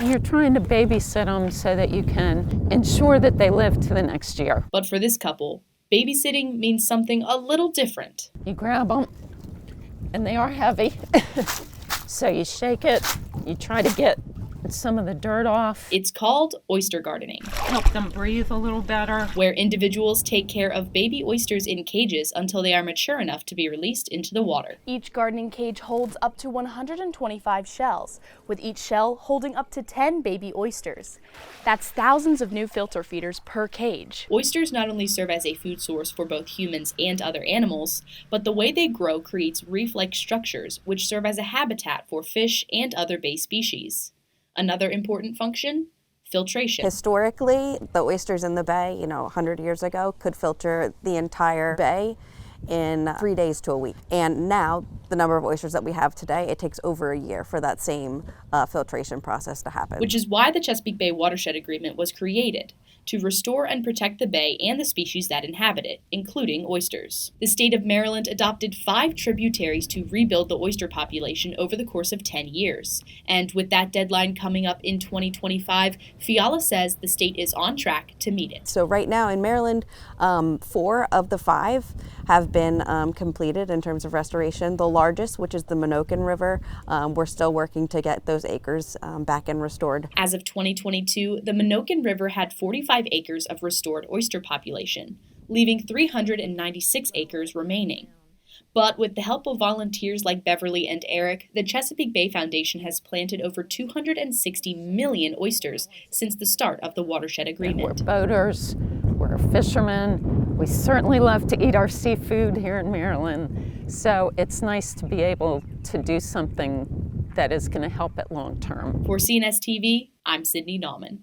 You're trying to babysit them so that you can ensure that they live to the next year. But for this couple, babysitting means something a little different. You grab them, and they are heavy. So you shake it, you try to get some of the dirt off. It's called oyster gardening, Help them breathe a little better. where individuals take care of baby oysters in cages until they are mature enough to be released into the water. Each gardening cage holds up to 125 shells, with each shell holding up to 10 baby oysters. That's thousands of new filter feeders per cage. Oysters not only serve as a food source for both humans and other animals, but the way they grow creates reef-like structures which serve as a habitat for fish and other bay species. Another important function? Filtration. Historically, the oysters in the bay, 100 years ago, could filter the entire bay in 3 days to a week. And now, the number of oysters that we have today, it takes over a year for that same filtration process to happen. Which is why the Chesapeake Bay Watershed Agreement was created, to restore and protect the bay and the species that inhabit it, including oysters. The state of Maryland adopted 5 tributaries to rebuild the oyster population over the course of 10 years. And with that deadline coming up in 2025, Fiala says the state is on track to meet it. So right now in Maryland, 4 of the 5 have been completed in terms of restoration. The largest, which is the Menoken River, we're still working to get those acres back and restored. As of 2022, the Menoken River had 45 acres of restored oyster population, leaving 396 acres remaining. But with the help of volunteers like Beverly and Eric, the Chesapeake Bay Foundation has planted over 260 million oysters since the start of the watershed agreement. We're boaters, we're fishermen, we certainly love to eat our seafood here in Maryland. So it's nice to be able to do something that is going to help it long term. For CNS TV, I'm Sydney Nauman.